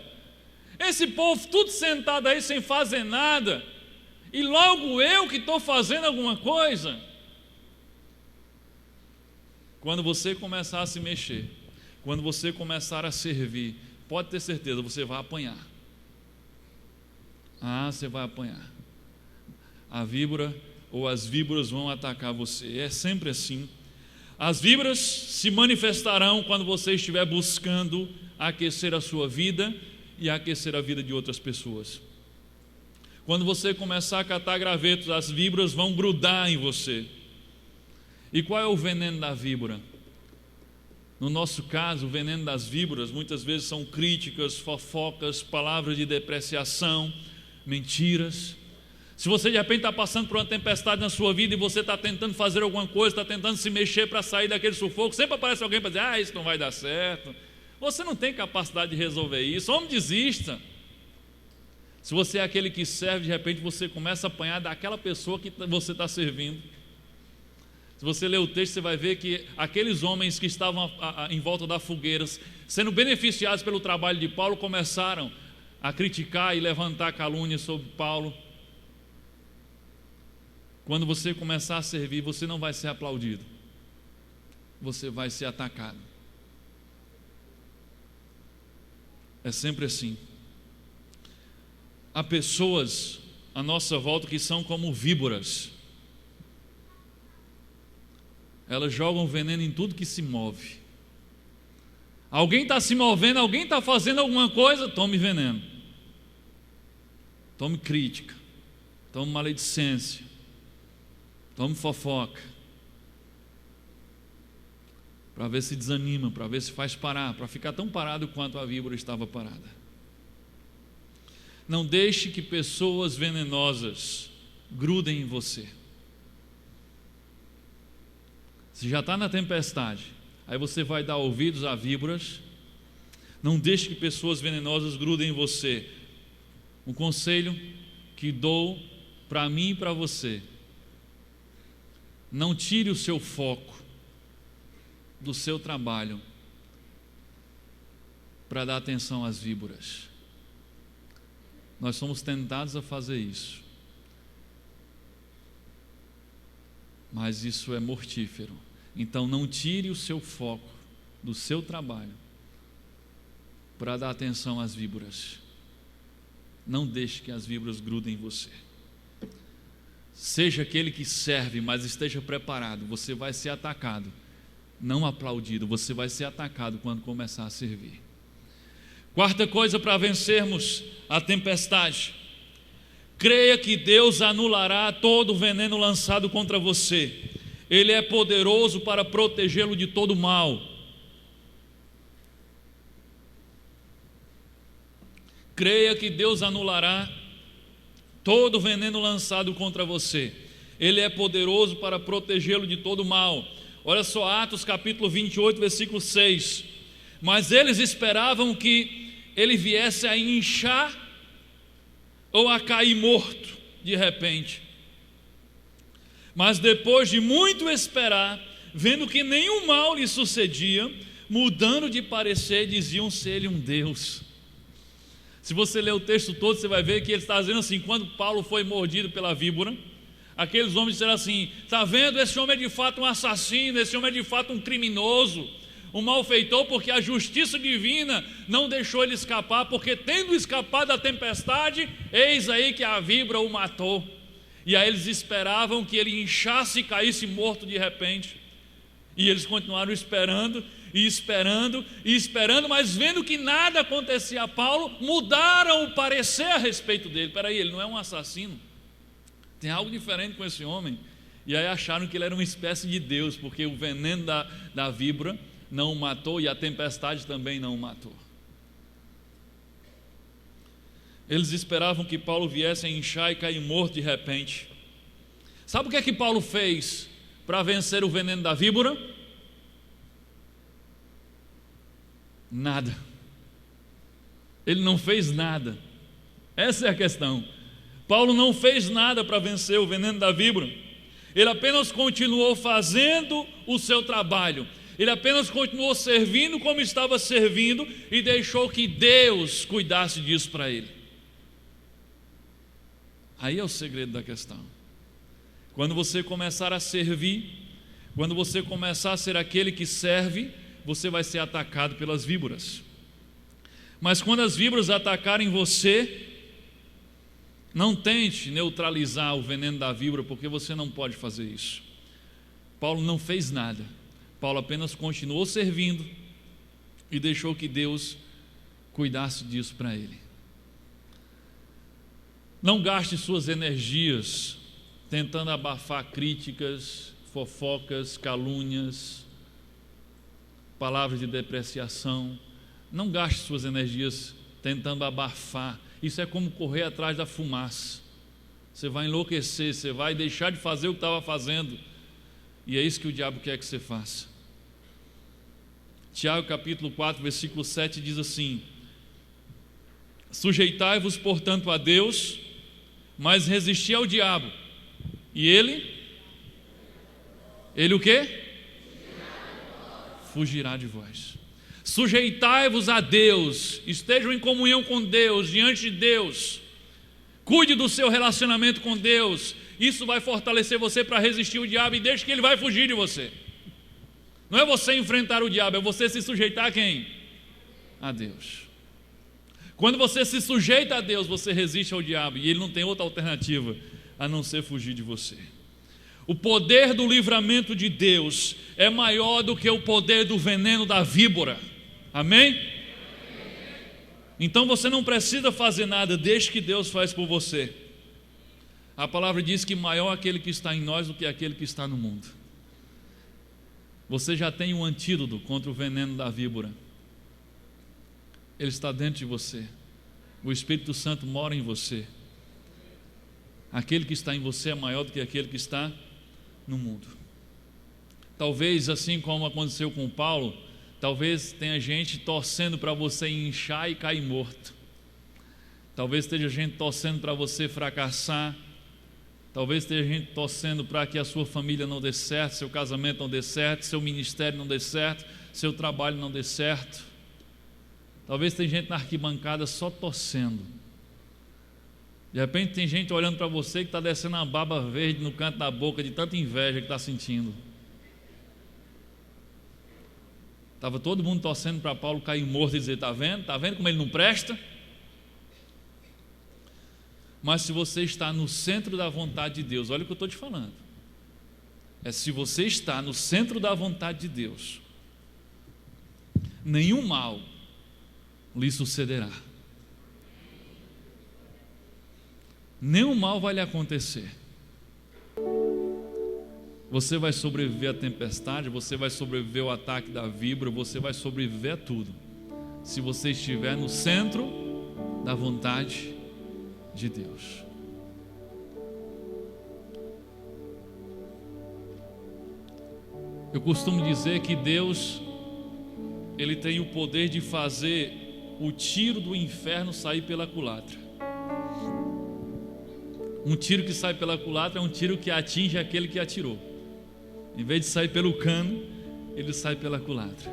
Speaker 1: Esse povo tudo sentado aí sem fazer nada, e logo eu que estou fazendo alguma coisa. Quando você começar a se mexer, quando você começar a servir, pode ter certeza, você vai apanhar. Você vai apanhar. A víbora ou as víboras vão atacar você. É sempre assim. As víboras se manifestarão quando você estiver buscando aquecer a sua vida e aquecer a vida de outras pessoas. Quando você começar a catar gravetos, as víboras vão grudar em você. E qual é o veneno da víbora? No nosso caso, o veneno das víboras muitas vezes são críticas, fofocas, palavras de depreciação, mentiras. Se você de repente está passando por uma tempestade na sua vida e você está tentando fazer alguma coisa, está tentando se mexer para sair daquele sufoco, sempre aparece alguém para dizer: isso não vai dar certo, você não tem capacidade de resolver isso, homem, desista. Se você é aquele que serve, de repente você começa a apanhar daquela pessoa que você está servindo. Se você ler o texto, você vai ver que aqueles homens que estavam em volta das fogueiras, sendo beneficiados pelo trabalho de Paulo, começaram a criticar e levantar calúnias sobre Paulo. Quando você começar a servir, você não vai ser aplaudido, você vai ser atacado. É sempre assim. Há pessoas à nossa volta que são como víboras. Elas jogam veneno em tudo que se move. Alguém está se movendo, alguém está fazendo alguma coisa, tome veneno, tome crítica, tome maledicência, tome fofoca, para ver se desanima, para ver se faz parar, para ficar tão parado quanto a víbora estava parada. Não deixe que pessoas venenosas grudem em você. Se já está na tempestade, aí você vai dar ouvidos a víboras. Não deixe que pessoas venenosas grudem em você. Um conselho que dou para mim e para você: não tire o seu foco do seu trabalho para dar atenção às víboras. Nós somos tentados a fazer isso, mas isso é mortífero. Então não tire o seu foco do seu trabalho para dar atenção às víboras. Não deixe que as víboras grudem em você. Seja aquele que serve, mas esteja preparado. Você vai ser atacado, não aplaudido. Você vai ser atacado quando começar a servir. Quarta coisa para vencermos a tempestade: creia que Deus anulará todo o veneno lançado contra você. Ele é poderoso para protegê-lo de todo mal. Creia que Deus anulará todo o veneno lançado contra você. Ele é poderoso para protegê-lo de todo mal. Olha só, Atos capítulo 28, versículo 6. Mas eles esperavam que ele viesse a inchar ou a cair morto de repente. Mas depois de muito esperar, vendo que nenhum mal lhe sucedia, mudando de parecer, diziam ser ele um Deus. Se você ler o texto todo, você vai ver que ele está dizendo assim: quando Paulo foi mordido pela víbora, aqueles homens disseram assim: está vendo, esse homem é de fato um assassino, esse homem é de fato um criminoso, um malfeitor, porque a justiça divina não deixou ele escapar, porque tendo escapado da tempestade, eis aí que a víbora o matou. E aí eles esperavam que ele inchasse e caísse morto de repente. E eles continuaram esperando, e esperando, e esperando, mas vendo que nada acontecia a Paulo, mudaram o parecer a respeito dele. Peraí, ele não é um assassino? Tem algo diferente com esse homem. E aí acharam que ele era uma espécie de Deus, porque o veneno da víbora não o matou e a tempestade também não o matou. Eles esperavam que Paulo viesse a inchar e cair morto de repente. Sabe o que é que Paulo fez para vencer o veneno da víbora? Nada. Ele não fez nada. Essa é a questão. Paulo não fez nada para vencer o veneno da víbora. Ele apenas continuou fazendo o seu trabalho. Ele apenas continuou servindo como estava servindo e deixou que Deus cuidasse disso para ele. Aí é o segredo da questão. Quando você começar a servir, quando você começar a ser aquele que serve, você vai ser atacado pelas víboras. Mas quando as víboras atacarem você, não tente neutralizar o veneno da víbora, porque você não pode fazer isso. Paulo não fez nada. Paulo apenas continuou servindo e deixou que Deus cuidasse disso para ele. Não gaste suas energias tentando abafar críticas, fofocas, calúnias, palavras de depreciação. Não gaste suas energias tentando abafar. Isso é como correr atrás da fumaça. Você vai enlouquecer, você vai deixar de fazer o que estava fazendo. E é isso que o diabo quer que você faça. Tiago capítulo 4, versículo 7 diz assim: sujeitai-vos, portanto, a Deus, mas resisti ao diabo, e ele o quê? Fugirá de vós. Sujeitai-vos a Deus, estejam em comunhão com Deus, diante de Deus, cuide do seu relacionamento com Deus. Isso vai fortalecer você para resistir ao diabo, e deixe que ele vai fugir de você. Não é você enfrentar o diabo, é você se sujeitar a quem? A Deus. Quando você se sujeita a Deus, você resiste ao diabo, e ele não tem outra alternativa a não ser fugir de você. O poder do livramento de Deus é maior do que o poder do veneno da víbora. Amém? Então você não precisa fazer nada, deixe que Deus faz por você. A palavra diz que maior é aquele que está em nós do que aquele que está no mundo. Você já tem um antídoto contra o veneno da víbora. Ele está dentro de você. O Espírito Santo mora em você. Aquele que está em você é maior do que aquele que está no mundo. Talvez, assim como aconteceu com Paulo, talvez tenha gente torcendo para você inchar e cair morto. Talvez esteja gente torcendo para você fracassar. Talvez esteja gente torcendo para que a sua família não dê certo, seu casamento não dê certo, seu ministério não dê certo, seu trabalho não dê certo. Talvez tenha gente na arquibancada só torcendo. De repente tem gente olhando para você que está descendo uma baba verde no canto da boca de tanta inveja que está sentindo. Estava todo mundo torcendo para Paulo cair morto e dizer: está vendo como ele não presta? Mas se você está no centro da vontade de Deus, olha o que eu estou te falando. Se você está no centro da vontade de Deus, nenhum mal lhe sucederá. Nenhum mal vai lhe acontecer. Você vai sobreviver à tempestade, você vai sobreviver ao ataque da víbora, você vai sobreviver a tudo, se você estiver no centro da vontade de Deus. Eu costumo dizer que Deus, Ele tem o poder de fazer o tiro do inferno sair pela culatra. Um tiro que sai pela culatra é um tiro que atinge aquele que atirou. Em vez de sair pelo cano, ele sai pela culatra.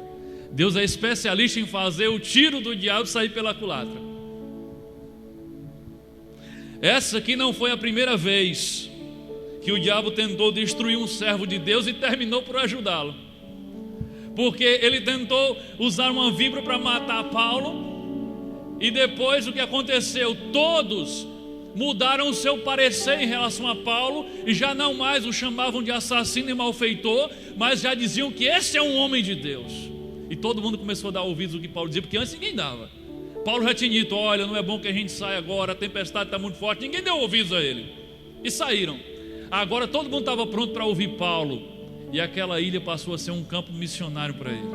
Speaker 1: Deus é especialista em fazer o tiro do diabo sair pela culatra. Essa aqui não foi a primeira vez que o diabo tentou destruir um servo de Deus e terminou por ajudá-lo. Porque ele tentou usar uma víbora para matar Paulo, e depois o que aconteceu? Todos mudaram o seu parecer em relação a Paulo, e já não mais o chamavam de assassino e malfeitor, mas já diziam que esse é um homem de Deus. E todo mundo começou a dar ouvidos ao que Paulo dizia, porque antes ninguém dava. Paulo já tinha dito: olha, não é bom que a gente saia agora, a tempestade está muito forte. Ninguém deu ouvidos a ele, e saíram. Agora todo mundo estava pronto para ouvir Paulo, e aquela ilha passou a ser um campo missionário para ele.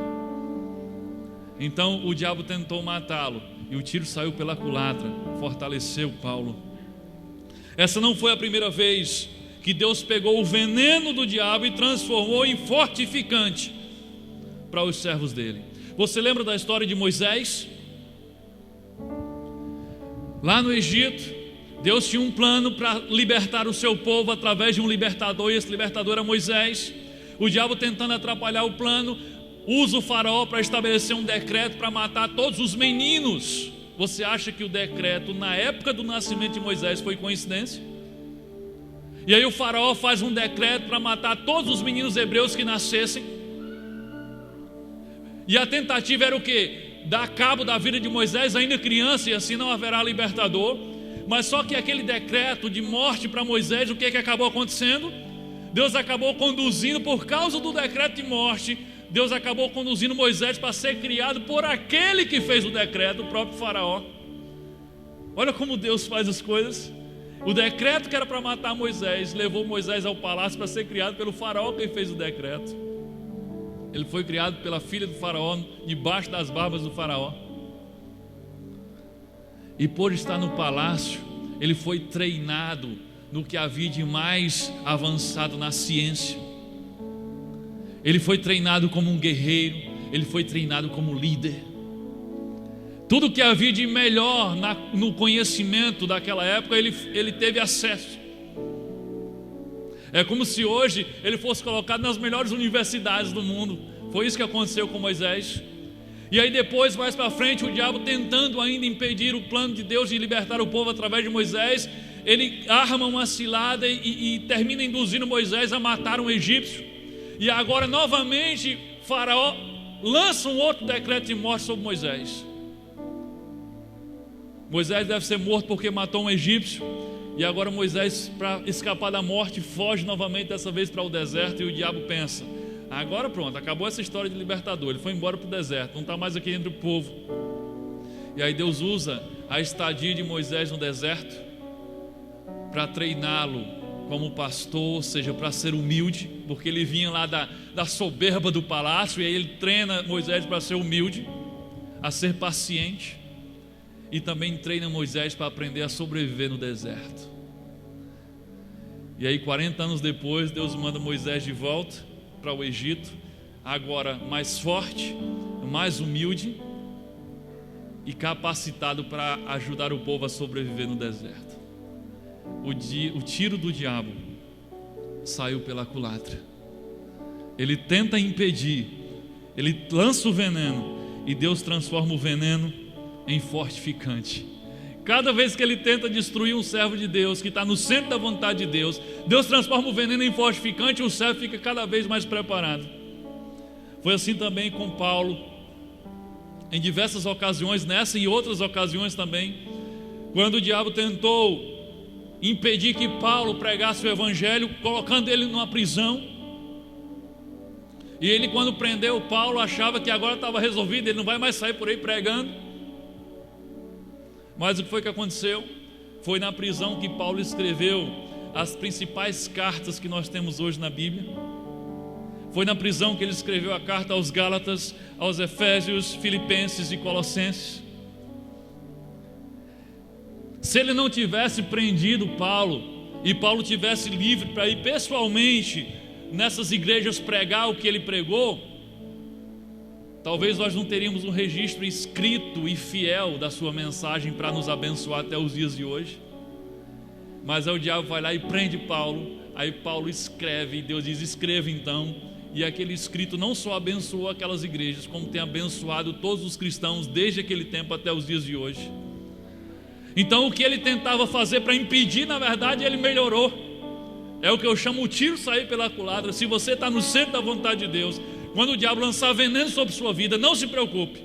Speaker 1: Então o diabo tentou matá-lo, e o tiro saiu pela culatra, fortaleceu Paulo. Essa não foi a primeira vez que Deus pegou o veneno do diabo e transformou em fortificante para os servos dele. Você lembra da história de Moisés? Lá no Egito, Deus tinha um plano para libertar o seu povo através de um libertador, e esse libertador era Moisés. O diabo, tentando atrapalhar o plano, usa o faraó para estabelecer um decreto para matar todos os meninos. Você acha que o decreto na época do nascimento de Moisés foi coincidência? E aí o faraó faz um decreto para matar todos os meninos hebreus que nascessem. E a tentativa era o quê? Dar cabo da vida de Moisés ainda criança, e assim não haverá libertador. Mas só que aquele decreto de morte para Moisés, o que acabou acontecendo? Deus acabou conduzindo, por causa do decreto de morte, Deus acabou conduzindo Moisés para ser criado por aquele que fez o decreto, o próprio faraó. Olha como Deus faz as coisas. O decreto que era para matar Moisés levou Moisés ao palácio para ser criado pelo faraó que fez o decreto. Ele foi criado pela filha do faraó, debaixo das barbas do faraó. E por estar no palácio, ele foi treinado no que havia de mais avançado na ciência. Ele foi treinado como um guerreiro, ele foi treinado como líder. Tudo que havia de melhor no conhecimento daquela época, ele teve acesso. É como se hoje ele fosse colocado nas melhores universidades do mundo. Foi isso que aconteceu com Moisés. E aí depois, mais para frente, o diabo, tentando ainda impedir o plano de Deus de libertar o povo através de Moisés, ele arma uma cilada e termina induzindo Moisés a matar um egípcio. E agora novamente Faraó lança um outro decreto de morte sobre Moisés. Moisés deve ser morto porque matou um egípcio. E agora Moisés, para escapar da morte, foge novamente, dessa vez para o deserto. E o diabo pensa: agora pronto, acabou essa história de libertador. Ele foi embora para o deserto, não está mais aqui entre o povo. E aí Deus usa a estadia de Moisés no deserto para treiná-lo como pastor, ou seja, para ser humilde, porque ele vinha lá da soberba do palácio. E aí ele treina Moisés para ser humilde, a ser paciente, e também treina Moisés para aprender a sobreviver no deserto. E aí 40 anos depois, Deus manda Moisés de volta para o Egito, agora mais forte, mais humilde e capacitado para ajudar o povo a sobreviver no deserto. O tiro do diabo saiu pela culatra. Ele tenta impedir, ele lança o veneno, e Deus transforma o veneno em fortificante. Cada vez que ele tenta destruir um servo de Deus que está no centro da vontade de Deus, Deus transforma o veneno em fortificante, e o servo fica cada vez mais preparado. Foi assim também com Paulo, em diversas ocasiões, nessa e outras ocasiões também, quando o diabo tentou impedir que Paulo pregasse o evangelho, colocando ele numa prisão. E ele, quando prendeu Paulo, achava que agora estava resolvido, ele não vai mais sair por aí pregando. Mas o que foi que aconteceu? Foi na prisão que Paulo escreveu as principais cartas que nós temos hoje na Bíblia. Foi na prisão que ele escreveu a carta aos Gálatas, aos Efésios, Filipenses e Colossenses. Se ele não tivesse prendido Paulo, e Paulo tivesse livre para ir pessoalmente nessas igrejas pregar o que ele pregou, talvez nós não teríamos um registro escrito e fiel da sua mensagem para nos abençoar até os dias de hoje. Mas aí o diabo vai lá e prende Paulo. Aí Paulo escreve, e Deus diz: escreva então. E aquele escrito não só abençoou aquelas igrejas, como tem abençoado todos os cristãos desde aquele tempo até os dias de hoje. Então o que ele tentava fazer para impedir, na verdade ele melhorou. É o que eu chamo o tiro sair pela culatra. Se você está no centro da vontade de Deus, quando o diabo lançar veneno sobre sua vida, não se preocupe.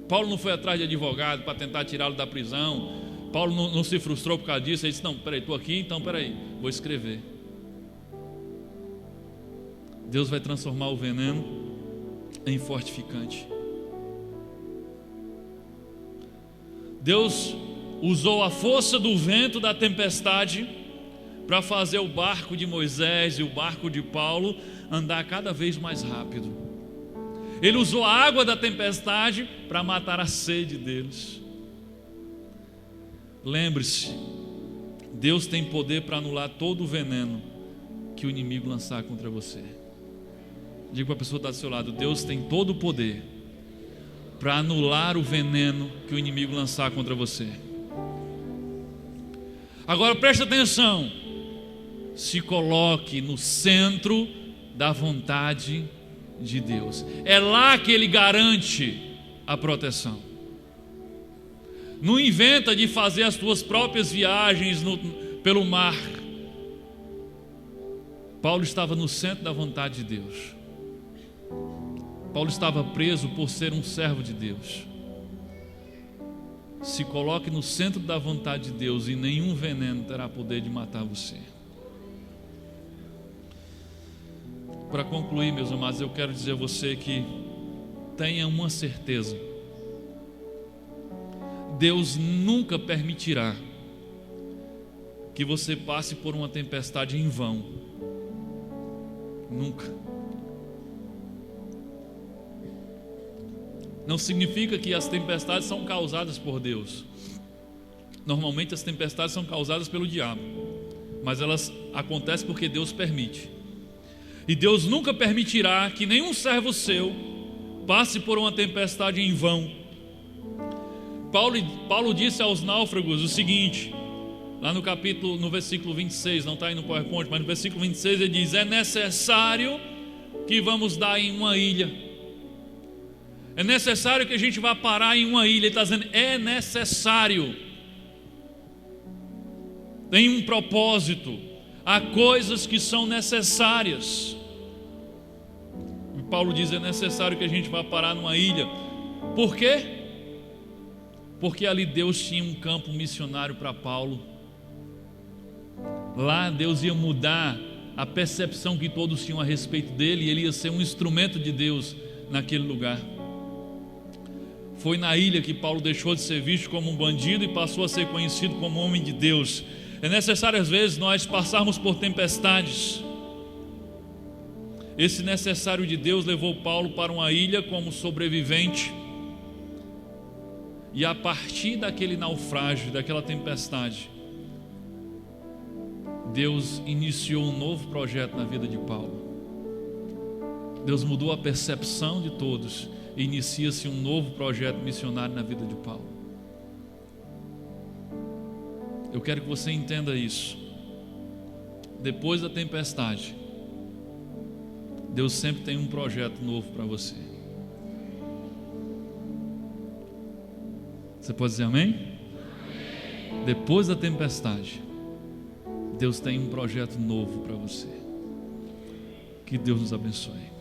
Speaker 1: Paulo não foi atrás de advogado para tentar tirá-lo da prisão. Paulo não se frustrou por causa disso. Ele disse: não, peraí, estou aqui, então peraí, vou escrever. Deus vai transformar o veneno em fortificante. Deus usou a força do vento da tempestade para fazer o barco de Moisés e o barco de Paulo andar cada vez mais rápido. Ele usou a água da tempestade para matar a sede deles. Lembre-se, Deus tem poder para anular todo o veneno que o inimigo lançar contra você. Diga para a pessoa que está do seu lado: Deus tem todo o poder para anular o veneno que o inimigo lançar contra você. Agora preste atenção, se coloque no centro da vontade de Deus. É lá que Ele garante a proteção. Não inventa de fazer as tuas próprias viagens pelo mar. Paulo estava no centro da vontade de Deus. Paulo estava preso por ser um servo de Deus. Se coloque no centro da vontade de Deus e nenhum veneno terá poder de matar você. Para concluir, meus amados, eu quero dizer a você que tenha uma certeza: Deus nunca permitirá que você passe por uma tempestade em vão. Nunca. Não significa que as tempestades são causadas por Deus. Normalmente as tempestades são causadas pelo diabo, mas elas acontecem porque Deus permite. E Deus nunca permitirá que nenhum servo seu passe por uma tempestade em vão. Paulo disse aos náufragos o seguinte, lá no versículo 26, não está aí no PowerPoint, mas no versículo 26 ele diz: é necessário que vamos dar em uma ilha. É necessário que a gente vá parar em uma ilha. Ele está dizendo: é necessário. Tem um propósito. Há coisas que são necessárias. E Paulo diz: é necessário que a gente vá parar numa ilha. Por quê? Porque ali Deus tinha um campo missionário para Paulo. Lá Deus ia mudar a percepção que todos tinham a respeito dele, e ele ia ser um instrumento de Deus naquele lugar. Foi na ilha que Paulo deixou de ser visto como um bandido e passou a ser conhecido como homem de Deus. É necessário às vezes nós passarmos por tempestades. Esse necessário de Deus levou Paulo para uma ilha como sobrevivente. E a partir daquele naufrágio, daquela tempestade, Deus iniciou um novo projeto na vida de Paulo. Deus mudou a percepção de todos e inicia-se um novo projeto missionário na vida de Paulo. Eu quero que você entenda isso. Depois da tempestade, Deus sempre tem um projeto novo para você. Você pode dizer amém? Amém. Depois da tempestade, Deus tem um projeto novo para você. Que Deus nos abençoe.